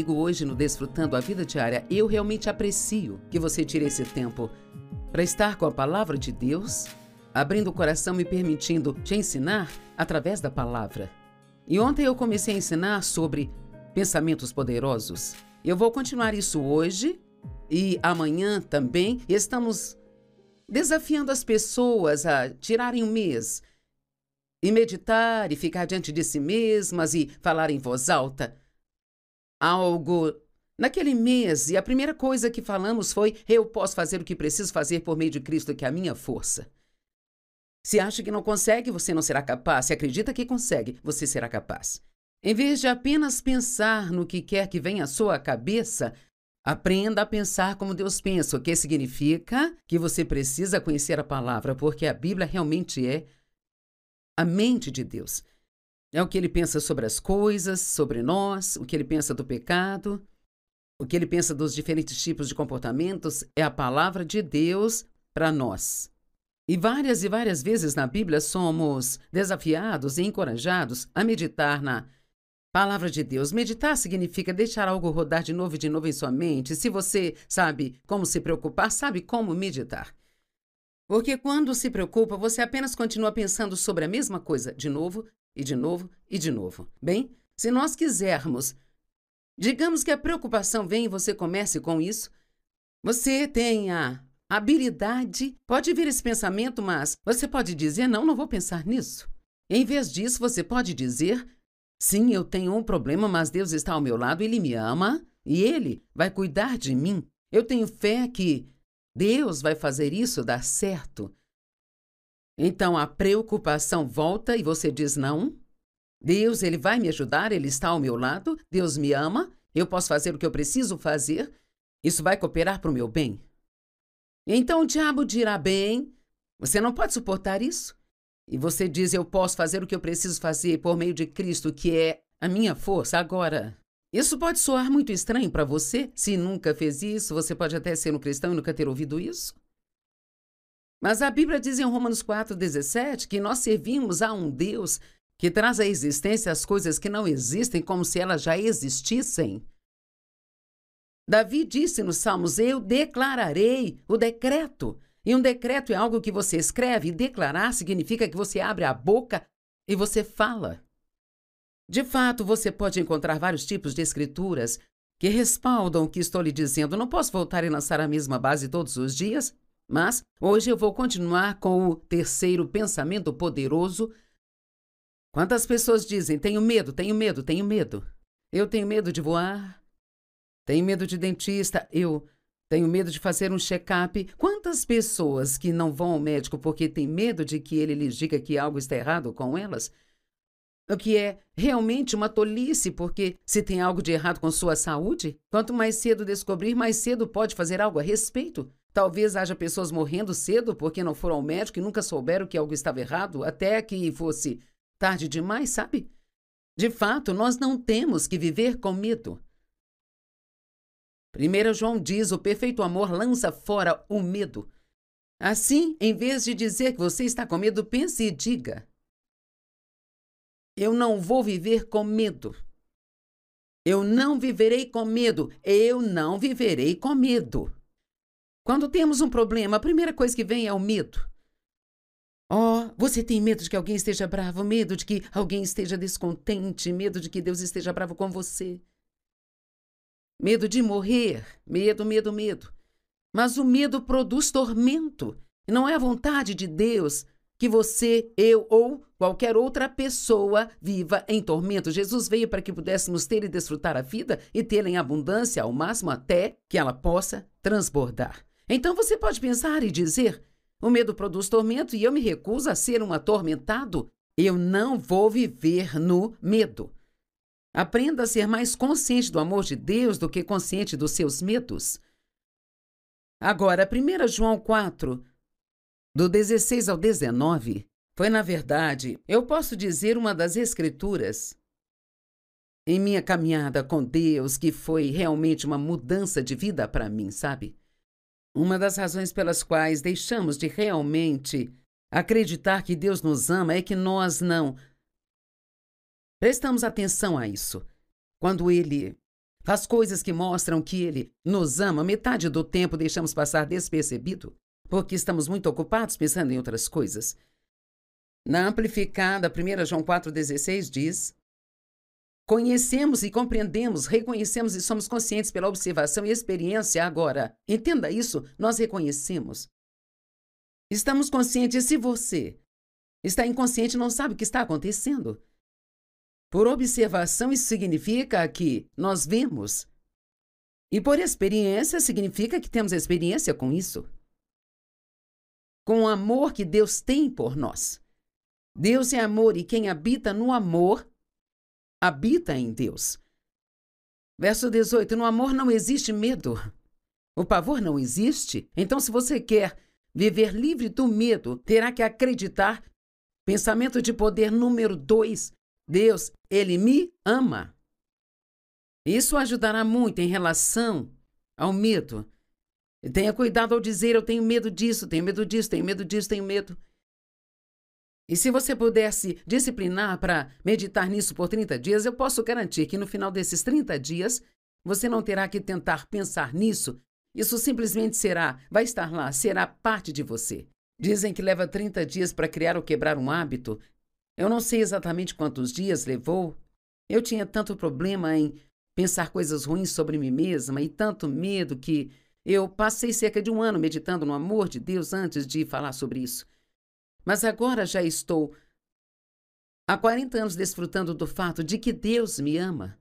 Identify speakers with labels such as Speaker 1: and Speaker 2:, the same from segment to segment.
Speaker 1: comigo hoje no Desfrutando a Vida Diária. Eu realmente aprecio que você tire esse tempo para estar com a Palavra de Deus, abrindo o coração e permitindo te ensinar através da Palavra. E ontem eu comecei a ensinar sobre pensamentos poderosos. Eu vou continuar isso hoje e amanhã também. Estamos desafiando as pessoas a tirarem um mês e meditar e ficar diante de si mesmas e falar em voz alta algo naquele mês. E a primeira coisa que falamos foi: eu posso fazer o que preciso fazer por meio de Cristo, que é a minha força. Se acha que não consegue, você não será capaz. Se acredita que consegue, você será capaz. Em vez de apenas pensar no que quer que venha à sua cabeça, aprenda a pensar como Deus pensa, o que significa que você precisa conhecer a palavra, porque a Bíblia realmente é a mente de Deus. É o que ele pensa sobre as coisas, sobre nós, o que ele pensa do pecado, o que ele pensa dos diferentes tipos de comportamentos. É a palavra de Deus para nós. E várias vezes na Bíblia somos desafiados e encorajados a meditar na Palavra de Deus. Meditar significa deixar algo rodar de novo em sua mente. Se você sabe como se preocupar, sabe como meditar. Porque quando se preocupa, você apenas continua pensando sobre a mesma coisa, de novo, e de novo, e de novo. Bem, se nós quisermos, digamos que a preocupação vem e você comece com isso, você tem a habilidade, pode vir esse pensamento, mas você pode dizer: não vou pensar nisso. Em vez disso, você pode dizer: sim, eu tenho um problema, mas Deus está ao meu lado, Ele me ama e Ele vai cuidar de mim. Eu tenho fé que Deus vai fazer isso dar certo. Então a preocupação volta e você diz: não, Deus, Ele vai me ajudar, Ele está ao meu lado, Deus me ama, eu posso fazer o que eu preciso fazer, isso vai cooperar para o meu bem. Então o diabo dirá: bem, você não pode suportar isso? E você diz: eu posso fazer o que eu preciso fazer por meio de Cristo, que é a minha força. Agora, isso pode soar muito estranho para você. Se nunca fez isso, você pode até ser um cristão e nunca ter ouvido isso. Mas a Bíblia diz em Romanos 4,17 que nós servimos a um Deus que traz à existência as coisas que não existem como se elas já existissem. Davi disse nos Salmos: eu declararei o decreto. E um decreto é algo que você escreve, e declarar significa que você abre a boca e você fala. De fato, você pode encontrar vários tipos de escrituras que respaldam o que estou lhe dizendo. Não posso voltar e lançar a mesma base todos os dias, mas hoje eu vou continuar com o terceiro pensamento poderoso. Quantas pessoas dizem: tenho medo, tenho medo, tenho medo. Eu tenho medo de voar, tenho medo de dentista, eu tenho medo de fazer um check-up. Quantas pessoas que não vão ao médico porque têm medo de que ele lhes diga que algo está errado com elas? O que é realmente uma tolice, porque se tem algo de errado com sua saúde, quanto mais cedo descobrir, mais cedo pode fazer algo a respeito. Talvez haja pessoas morrendo cedo porque não foram ao médico e nunca souberam que algo estava errado, até que fosse tarde demais, sabe? De fato, nós não temos que viver com medo. 1 João diz: o perfeito amor lança fora o medo. Assim, em vez de dizer que você está com medo, pense e diga: eu não vou viver com medo. Eu não viverei com medo. Eu não viverei com medo. Quando temos um problema, a primeira coisa que vem é o medo. Você tem medo de que alguém esteja bravo, medo de que alguém esteja descontente, medo de que Deus esteja bravo com você. Medo de morrer, medo. Mas o medo produz tormento. E não é a vontade de Deus que você, eu ou qualquer outra pessoa viva em tormento. Jesus veio para que pudéssemos ter e desfrutar a vida e tê-la em abundância ao máximo até que ela possa transbordar. Então você pode pensar e dizer: o medo produz tormento e eu me recuso a ser um atormentado. Eu não vou viver no medo. Aprenda a ser mais consciente do amor de Deus do que consciente dos seus medos. Agora, 1 João 4, do 16 ao 19, foi, na verdade, eu posso dizer, uma das escrituras em minha caminhada com Deus que foi realmente uma mudança de vida para mim, sabe? Uma das razões pelas quais deixamos de realmente acreditar que Deus nos ama é que nós não prestamos atenção a isso. Quando Ele Faz coisas que mostram que Ele nos ama. Metade do tempo deixamos passar despercebido, porque estamos muito ocupados pensando em outras coisas. Na Amplificada, 1 João 4,16 diz: conhecemos e compreendemos, reconhecemos e somos conscientes pela observação e experiência agora. Entenda isso, nós reconhecemos. Estamos conscientes. Se você está inconsciente, não sabe o que está acontecendo. Por observação, isso significa que nós vemos. E por experiência, significa que temos experiência com isso. Com o amor que Deus tem por nós. Deus é amor e quem habita no amor, habita em Deus. Verso 18, no amor não existe medo. O pavor não existe. Então, se você quer viver livre do medo, terá que acreditar. Pensamento de poder número 2. Deus, Ele me ama. Isso ajudará muito em relação ao medo. E tenha cuidado ao dizer, eu tenho medo disso, tenho medo disso, tenho medo disso, tenho medo. E se você pudesse disciplinar para meditar nisso por 30 dias, eu posso garantir que no final desses 30 dias, você não terá que tentar pensar nisso. Isso simplesmente vai estar lá, será parte de você. Dizem que leva 30 dias para criar ou quebrar um hábito. Eu não sei exatamente quantos dias levou. Eu tinha tanto problema em pensar coisas ruins sobre mim mesma e tanto medo que eu passei cerca de 1 ano meditando no amor de Deus antes de falar sobre isso. Mas agora já estou há 40 anos desfrutando do fato de que Deus me ama.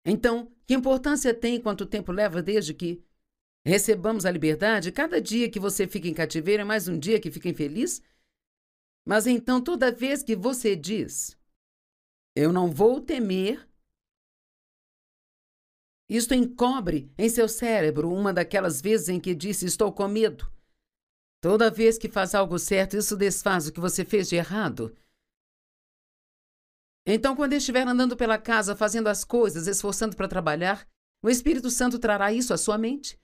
Speaker 1: Então, que importância tem quanto tempo leva desde que recebamos a liberdade? Cada dia que você fica em cativeiro é mais um dia que fica infeliz? Mas então, toda vez que você diz, eu não vou temer, isto encobre em seu cérebro uma daquelas vezes em que disse, estou com medo. Toda vez que faz algo certo, isso desfaz o que você fez de errado. Então, quando estiver andando pela casa, fazendo as coisas, esforçando para trabalhar, o Espírito Santo trará isso à sua mente.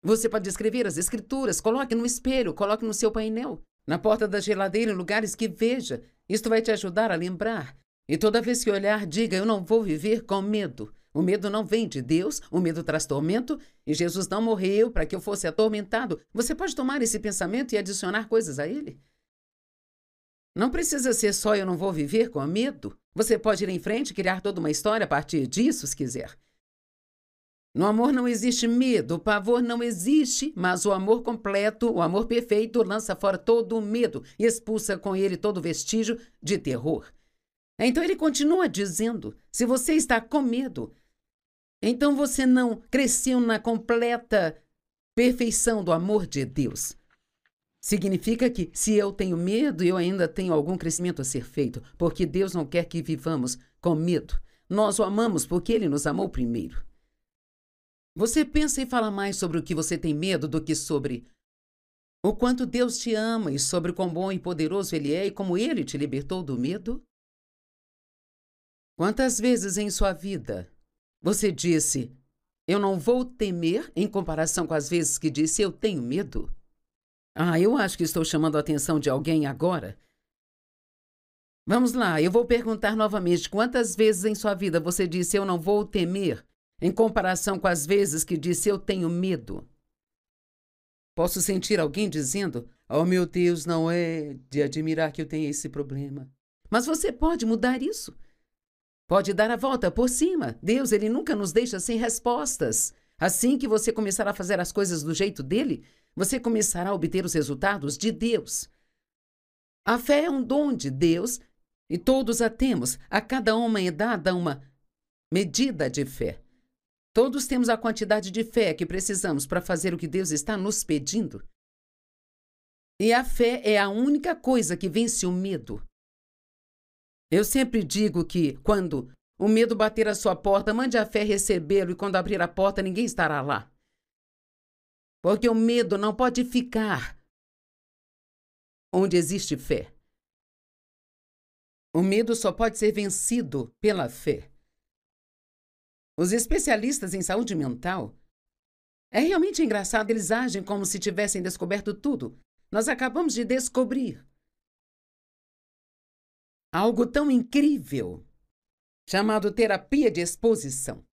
Speaker 1: Você pode escrever as escrituras, coloque no espelho, coloque no seu painel, na porta da geladeira, em lugares que veja. Isto vai te ajudar a lembrar. E toda vez que olhar, diga, eu não vou viver com medo. O medo não vem de Deus, o medo traz tormento, e Jesus não morreu para que eu fosse atormentado. Você pode tomar esse pensamento e adicionar coisas a ele? Não precisa ser só eu não vou viver com medo. Você pode ir em frente e criar toda uma história a partir disso, se quiser. No amor não existe medo, o pavor não existe, mas o amor completo, o amor perfeito, lança fora todo o medo e expulsa com ele todo vestígio de terror. Então ele continua dizendo, se você está com medo, então você não cresceu na completa perfeição do amor de Deus. Significa que, se eu tenho medo, eu ainda tenho algum crescimento a ser feito, porque Deus não quer que vivamos com medo. Nós o amamos porque Ele nos amou primeiro. Você pensa e fala mais sobre o que você tem medo do que sobre o quanto Deus te ama e sobre o quão bom e poderoso Ele é e como Ele te libertou do medo? Quantas vezes em sua vida você disse, eu não vou temer, em comparação com as vezes que disse, eu tenho medo? Eu acho que estou chamando a atenção de alguém agora. Vamos lá, eu vou perguntar novamente, quantas vezes em sua vida você disse, eu não vou temer, em comparação com as vezes que disse, eu tenho medo? Posso sentir alguém dizendo, oh meu Deus, não é de admirar que eu tenha esse problema. Mas você pode mudar isso. Pode dar a volta por cima. Deus, Ele nunca nos deixa sem respostas. Assim que você começar a fazer as coisas do jeito dele, você começará a obter os resultados de Deus. A fé é um dom de Deus e todos a temos. A cada uma é dada uma medida de fé. Todos temos a quantidade de fé que precisamos para fazer o que Deus está nos pedindo. E a fé é a única coisa que vence o medo. Eu sempre digo que, quando o medo bater à sua porta, mande a fé recebê-lo e quando abrir a porta, ninguém estará lá. Porque o medo não pode ficar onde existe fé. O medo só pode ser vencido pela fé. Os especialistas em saúde mental, é realmente engraçado, eles agem como se tivessem descoberto tudo. Nós acabamos de descobrir algo tão incrível, chamado terapia de exposição.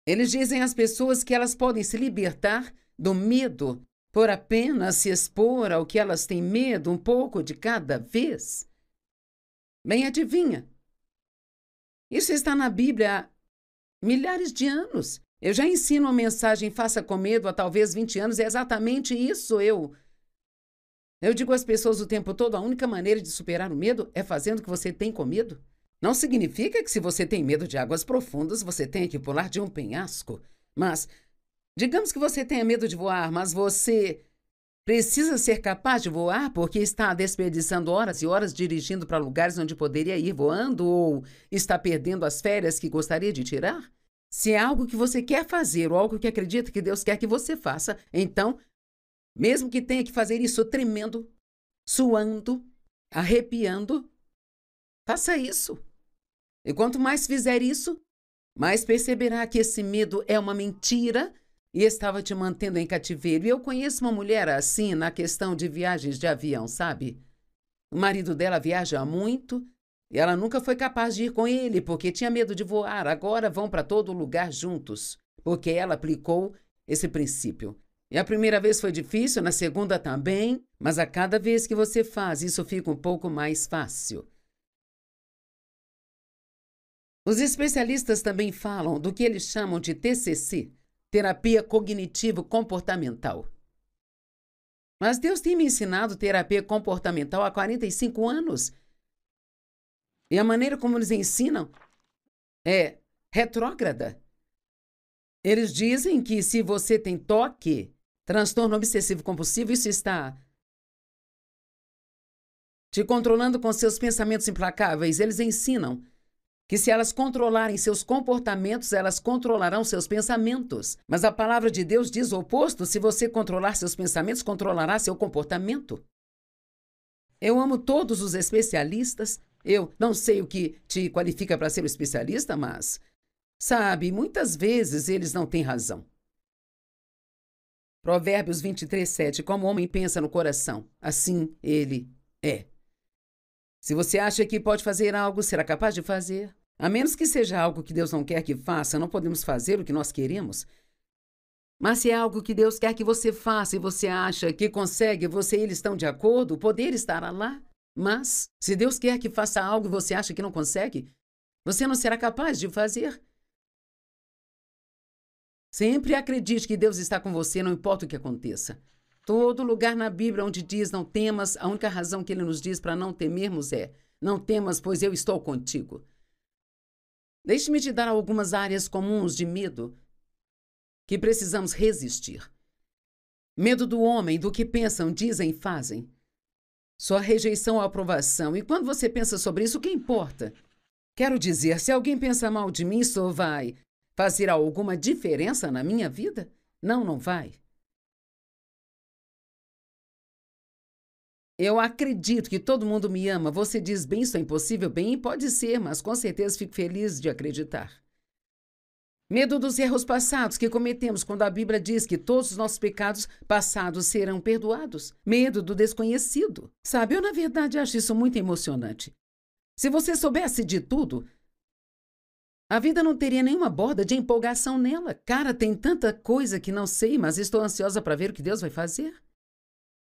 Speaker 1: Eles dizem às pessoas que elas podem se libertar do medo por apenas se expor ao que elas têm medo um pouco de cada vez. Bem, adivinha? Isso está na Bíblia há milhares de anos. Eu já ensino a mensagem Faça com Medo há talvez 20 anos. É exatamente isso. Eu digo às pessoas o tempo todo, a única maneira de superar o medo é fazendo o que você tem com medo. Não significa que se você tem medo de águas profundas, você tenha que pular de um penhasco. Mas, digamos que você tenha medo de voar, mas você precisa ser capaz de voar porque está desperdiçando horas e horas dirigindo para lugares onde poderia ir voando ou está perdendo as férias que gostaria de tirar? Se é algo que você quer fazer ou algo que acredita que Deus quer que você faça, então, mesmo que tenha que fazer isso tremendo, suando, arrepiando, faça isso. E quanto mais fizer isso, mais perceberá que esse medo é uma mentira e estava te mantendo em cativeiro. E eu conheço uma mulher assim na questão de viagens de avião, sabe? O marido dela viaja muito e ela nunca foi capaz de ir com ele porque tinha medo de voar. Agora vão para todo lugar juntos, porque ela aplicou esse princípio. E a primeira vez foi difícil, na segunda também, mas a cada vez que você faz, isso fica um pouco mais fácil. Os especialistas também falam do que eles chamam de TCC, terapia cognitivo-comportamental. Mas Deus tem me ensinado terapia comportamental há 45 anos. E a maneira como eles ensinam é retrógrada. Eles dizem que se você tem TOC, transtorno obsessivo-compulsivo, isso está te controlando com seus pensamentos implacáveis. Eles ensinam que se elas controlarem seus comportamentos, elas controlarão seus pensamentos. Mas a palavra de Deus diz o oposto: se você controlar seus pensamentos, controlará seu comportamento. Eu amo todos os especialistas. Eu não sei o que te qualifica para ser um especialista, mas, sabe, muitas vezes eles não têm razão. Provérbios 23:7. Como o homem pensa no coração, assim ele é. Se você acha que pode fazer algo, será capaz de fazer. A menos que seja algo que Deus não quer que faça, não podemos fazer o que nós queremos. Mas se é algo que Deus quer que você faça e você acha que consegue, você e ele estão de acordo, o poder estará lá. Mas, se Deus quer que faça algo e você acha que não consegue, você não será capaz de fazer. Sempre acredite que Deus está com você, não importa o que aconteça. Todo lugar na Bíblia onde diz não temas, a única razão que ele nos diz para não temermos é: não temas, pois eu estou contigo. Deixe-me te dar algumas áreas comuns de medo que precisamos resistir. Medo do homem, do que pensam, dizem e fazem. Sua rejeição ou aprovação. E quando você pensa sobre isso, o que importa? Quero dizer, se alguém pensa mal de mim, isso vai fazer alguma diferença na minha vida? Não, não vai. Eu acredito que todo mundo me ama. Você diz, bem, isso é impossível? Bem, pode ser, mas com certeza fico feliz de acreditar. Medo dos erros passados que cometemos quando a Bíblia diz que todos os nossos pecados passados serão perdoados. Medo do desconhecido. Sabe, eu na verdade acho isso muito emocionante. Se você soubesse de tudo, a vida não teria nenhuma borda de empolgação nela. Cara, tem tanta coisa que não sei, mas estou ansiosa para ver o que Deus vai fazer.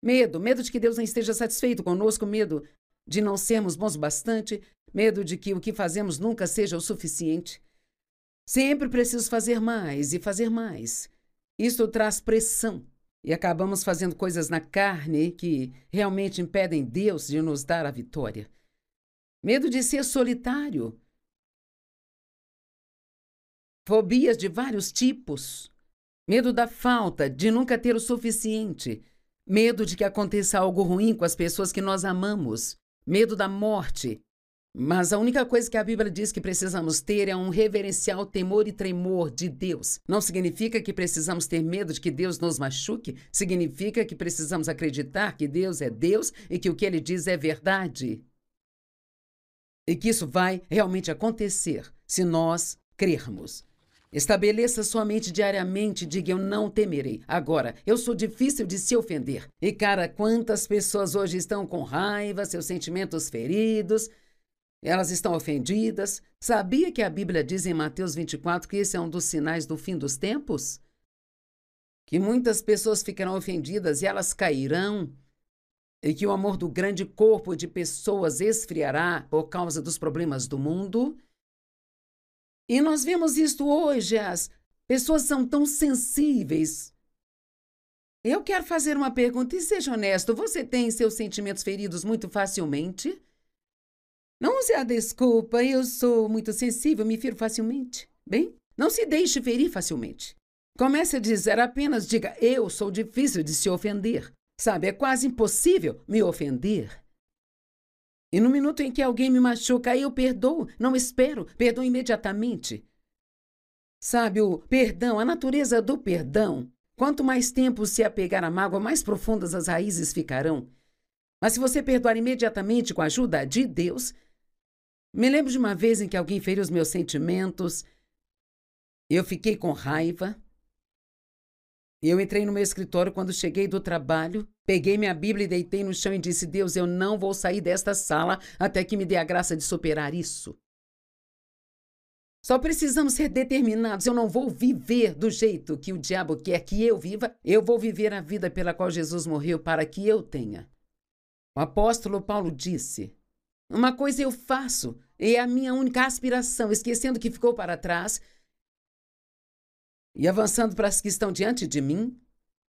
Speaker 1: Medo de que Deus não esteja satisfeito conosco, medo de não sermos bons bastante, medo de que o que fazemos nunca seja o suficiente. Sempre preciso fazer mais e fazer mais. Isso traz pressão e acabamos fazendo coisas na carne que realmente impedem Deus de nos dar a vitória. Medo de ser solitário. Fobias de vários tipos. Medo da falta, de nunca ter o suficiente. Medo de que aconteça algo ruim com as pessoas que nós amamos. Medo da morte. Mas a única coisa que a Bíblia diz que precisamos ter é um reverencial temor e tremor de Deus. Não significa que precisamos ter medo de que Deus nos machuque. Significa que precisamos acreditar que Deus é Deus e que o que Ele diz é verdade. E que isso vai realmente acontecer se nós crermos. Estabeleça sua mente diariamente e diga: eu não temerei. Agora, eu sou difícil de se ofender. E cara, quantas pessoas hoje estão com raiva, seus sentimentos feridos. Elas estão ofendidas. Sabia que a Bíblia diz em Mateus 24 que esse é um dos sinais do fim dos tempos? Que muitas pessoas ficarão ofendidas e elas cairão, e que o amor do grande corpo de pessoas esfriará por causa dos problemas do mundo. E nós vemos isto hoje, as pessoas são tão sensíveis. Eu quero fazer uma pergunta e seja honesto, você tem seus sentimentos feridos muito facilmente? Não use a desculpa, eu sou muito sensível, me firo facilmente. Bem, não se deixe ferir facilmente. Comece a dizer, apenas diga, eu sou difícil de se ofender. Sabe, é quase impossível me ofender. E no minuto em que alguém me machuca, eu perdoo, não espero, perdoo imediatamente. Sabe, o perdão, a natureza do perdão, quanto mais tempo se apegar à mágoa, mais profundas as raízes ficarão. Mas se você perdoar imediatamente com a ajuda de Deus... Me lembro de uma vez em que alguém feriu os meus sentimentos. Eu fiquei com raiva. Eu entrei no meu escritório quando cheguei do trabalho, peguei minha Bíblia e deitei no chão e disse, Deus, eu não vou sair desta sala até que me dê a graça de superar isso. Só precisamos ser determinados. Eu não vou viver do jeito que o diabo quer que eu viva. Eu vou viver a vida pela qual Jesus morreu para que eu tenha. O apóstolo Paulo disse, uma coisa eu faço, é a minha única aspiração, esquecendo o que ficou para trás e avançando para as que estão diante de mim.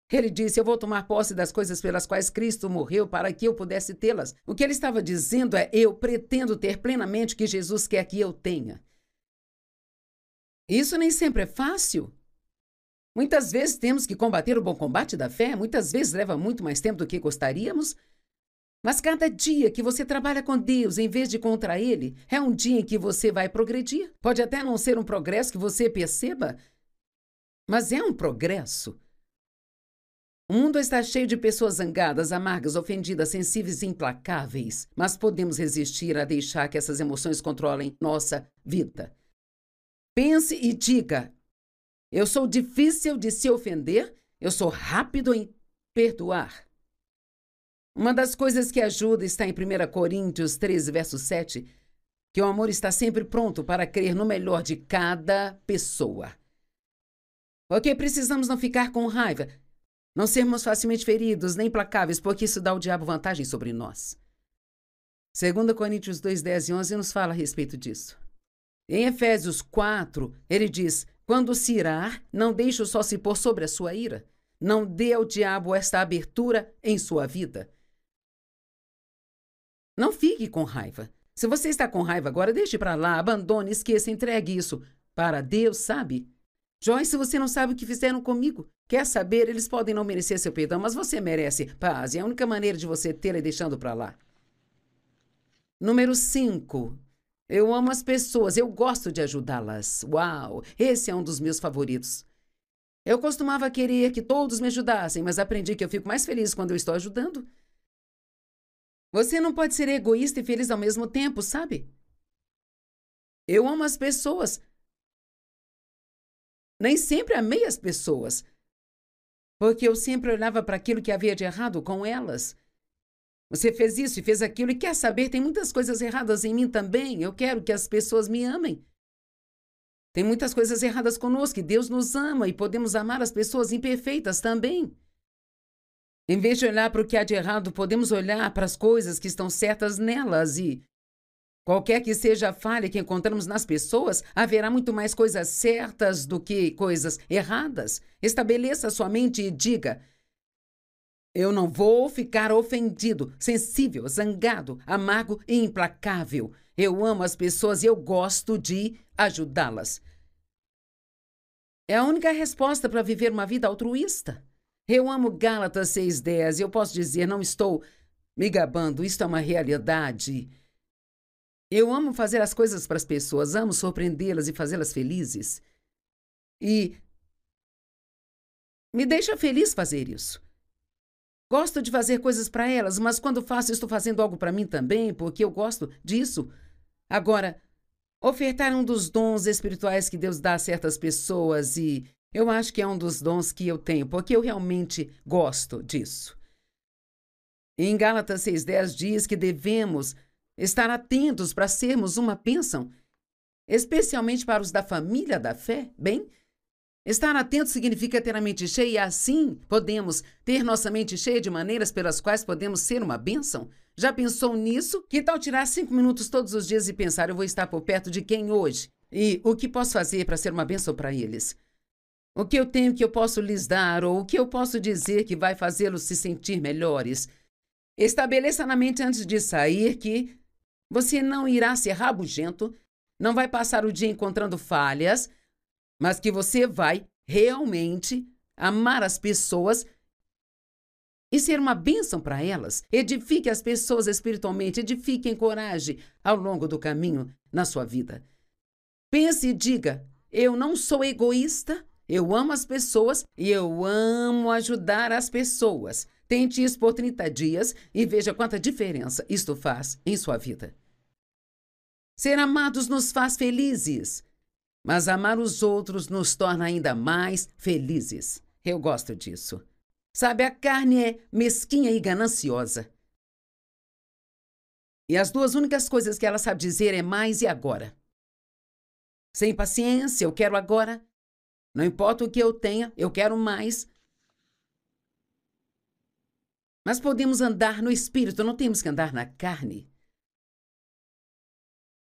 Speaker 1: Ele disse, eu vou tomar posse das coisas pelas quais Cristo morreu para que eu pudesse tê-las. O que ele estava dizendo é, eu pretendo ter plenamente o que Jesus quer que eu tenha. Isso nem sempre é fácil. Muitas vezes temos que combater o bom combate da fé, muitas vezes leva muito mais tempo do que gostaríamos. Mas cada dia que você trabalha com Deus em vez de contra Ele, é um dia em que você vai progredir. Pode até não ser um progresso que você perceba, mas é um progresso. O mundo está cheio de pessoas zangadas, amargas, ofendidas, sensíveis e implacáveis, mas podemos resistir a deixar que essas emoções controlem nossa vida. Pense e diga, eu sou difícil de se ofender, eu sou rápido em perdoar. Uma das coisas que ajuda está em 1 Coríntios 13, verso 7, que o amor está sempre pronto para crer no melhor de cada pessoa. Porque precisamos não ficar com raiva, não sermos facilmente feridos, nem implacáveis, porque isso dá ao diabo vantagem sobre nós. 2 Coríntios 2, 10 e 11 nos fala a respeito disso. Em Efésios 4, ele diz, quando se irar, não deixe o sol se pôr sobre a sua ira. Não dê ao diabo esta abertura em sua vida. Não fique com raiva. Se você está com raiva agora, deixe para lá, abandone, esqueça, entregue isso para Deus, sabe? Joyce, você não sabe o que fizeram comigo. Quer saber? Eles podem não merecer seu perdão, mas você merece paz. E a única maneira de você tê-la é deixando para lá. Número 5. Eu amo as pessoas, eu gosto de ajudá-las. Uau, esse é um dos meus favoritos. Eu costumava querer que todos me ajudassem, mas aprendi que eu fico mais feliz quando eu estou ajudando. Você não pode ser egoísta e feliz ao mesmo tempo, sabe? Eu amo as pessoas. Nem sempre amei as pessoas, porque eu sempre olhava para aquilo que havia de errado com elas. Você fez isso e fez aquilo e quer saber, tem muitas coisas erradas em mim também. Eu quero que as pessoas me amem. Tem muitas coisas erradas conosco e Deus nos ama e podemos amar as pessoas imperfeitas também. Em vez de olhar para o que há de errado, podemos olhar para as coisas que estão certas nelas e, qualquer que seja a falha que encontramos nas pessoas, haverá muito mais coisas certas do que coisas erradas. Estabeleça sua mente e diga, eu não vou ficar ofendido, sensível, zangado, amargo e implacável. Eu amo as pessoas e eu gosto de ajudá-las. É a única resposta para viver uma vida altruísta. Eu amo Gálatas 6,10 e eu posso dizer, não estou me gabando, isto é uma realidade. Eu amo fazer as coisas para as pessoas, amo surpreendê-las e fazê-las felizes. E me deixa feliz fazer isso. Gosto de fazer coisas para elas, mas quando faço, estou fazendo algo para mim também, porque eu gosto disso. Agora, ofertar um dos dons espirituais que Deus dá a certas pessoas e eu acho que é um dos dons que eu tenho, porque eu realmente gosto disso. Em Gálatas 6,10 diz que devemos Estar atentos para sermos uma bênção, especialmente para os da família da fé, bem? Estar atento significa ter a mente cheia e assim podemos ter nossa mente cheia de maneiras pelas quais podemos ser uma bênção. Já pensou nisso? Que tal tirar 5 minutos todos os dias e pensar, eu vou estar por perto de quem hoje? E o que posso fazer para ser uma bênção para eles? O que eu tenho que eu posso lhes dar ou o que eu posso dizer que vai fazê-los se sentir melhores? Estabeleça na mente antes de sair que você não irá ser rabugento, não vai passar o dia encontrando falhas, mas que você vai realmente amar as pessoas e ser uma bênção para elas. Edifique as pessoas espiritualmente, edifique, encoraje ao longo do caminho na sua vida. Pense e diga, eu não sou egoísta, eu amo as pessoas e eu amo ajudar as pessoas. Tente isso por 30 dias e veja quanta diferença isto faz em sua vida. Ser amados nos faz felizes, mas amar os outros nos torna ainda mais felizes. Eu gosto disso. Sabe, a carne é mesquinha e gananciosa. E as duas únicas coisas que ela sabe dizer é mais e agora. Sem paciência, eu quero agora. Não importa o que eu tenha, eu quero mais. Mas podemos andar no Espírito, não temos que andar na carne.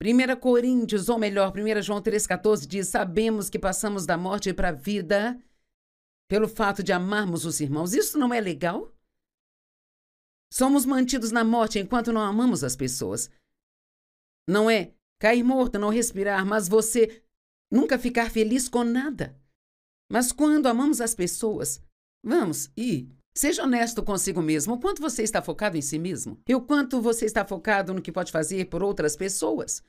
Speaker 1: 1 Coríntios, ou melhor, 1 João 3,14 diz, sabemos que passamos da morte para a vida pelo fato de amarmos os irmãos. Isso não é legal? Somos mantidos na morte enquanto não amamos as pessoas. Não é cair morto, não respirar, mas você nunca ficar feliz com nada. Mas quando amamos as pessoas, vamos, seja honesto consigo mesmo. O quanto você está focado em si mesmo? E o quanto você está focado no que pode fazer por outras pessoas?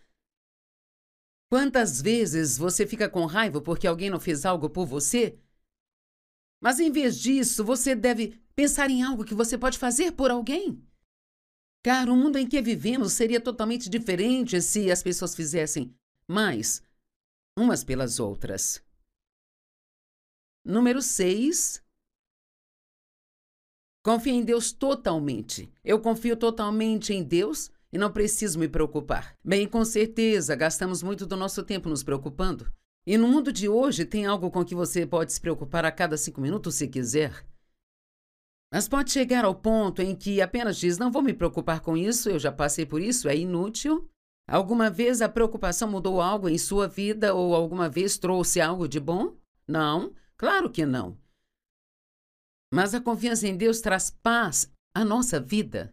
Speaker 1: Quantas vezes você fica com raiva porque alguém não fez algo por você? Mas em vez disso, você deve pensar em algo que você pode fazer por alguém. Cara, o mundo em que vivemos seria totalmente diferente se as pessoas fizessem mais umas pelas outras. Número 6. Confie em Deus totalmente. Eu confio totalmente em Deus e não preciso me preocupar. Bem, com certeza, gastamos muito do nosso tempo nos preocupando. E no mundo de hoje, tem algo com que você pode se preocupar a cada 5 minutos se quiser. Mas pode chegar ao ponto em que apenas diz, não vou me preocupar com isso, eu já passei por isso, é inútil. Alguma vez a preocupação mudou algo em sua vida ou alguma vez trouxe algo de bom? Não, claro que não. Mas a confiança em Deus traz paz à nossa vida.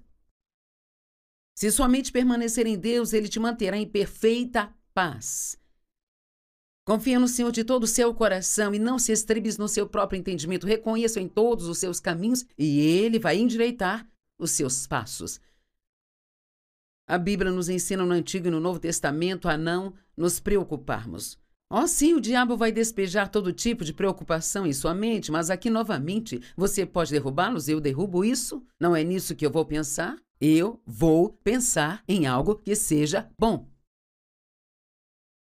Speaker 1: Se sua mente permanecer em Deus, Ele te manterá em perfeita paz. Confia no Senhor de todo o seu coração e não se estribes no seu próprio entendimento. Reconheça em todos os seus caminhos e Ele vai endireitar os seus passos. A Bíblia nos ensina no Antigo e no Novo Testamento a não nos preocuparmos. Sim, o diabo vai despejar todo tipo de preocupação em sua mente, mas aqui novamente, você pode derrubá-los, eu derrubo isso? Não é nisso que eu vou pensar? Eu vou pensar em algo que seja bom.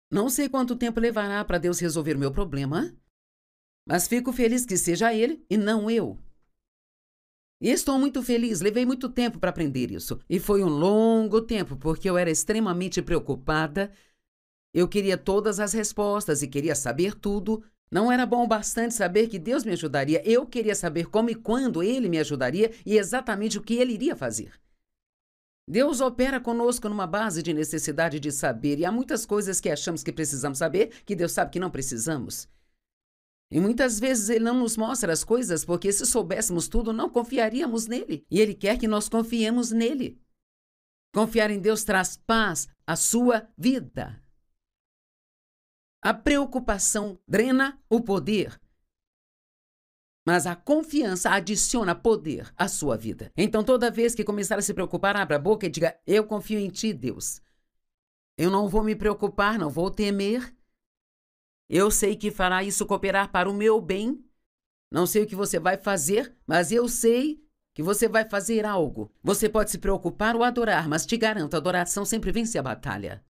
Speaker 1: Não sei quanto tempo levará para Deus resolver o meu problema, mas fico feliz que seja Ele e não eu. E estou muito feliz, levei muito tempo para aprender isso. E foi um longo tempo, porque eu era extremamente preocupada. Eu queria todas as respostas e queria saber tudo. Não era bom o bastante saber que Deus me ajudaria. Eu queria saber como e quando Ele me ajudaria e exatamente o que Ele iria fazer. Deus opera conosco numa base de necessidade de saber, e há muitas coisas que achamos que precisamos saber, que Deus sabe que não precisamos. E muitas vezes Ele não nos mostra as coisas, porque se soubéssemos tudo, não confiaríamos nele. E Ele quer que nós confiemos nele. Confiar em Deus traz paz à sua vida. A preocupação drena o poder. Mas a confiança adiciona poder à sua vida. Então, toda vez que começar a se preocupar, abra a boca e diga, eu confio em ti, Deus. Eu não vou me preocupar, não vou temer. Eu sei que fará isso cooperar para o meu bem. Não sei o que você vai fazer, mas eu sei que você vai fazer algo. Você pode se preocupar ou adorar, mas te garanto, a adoração sempre vence a batalha.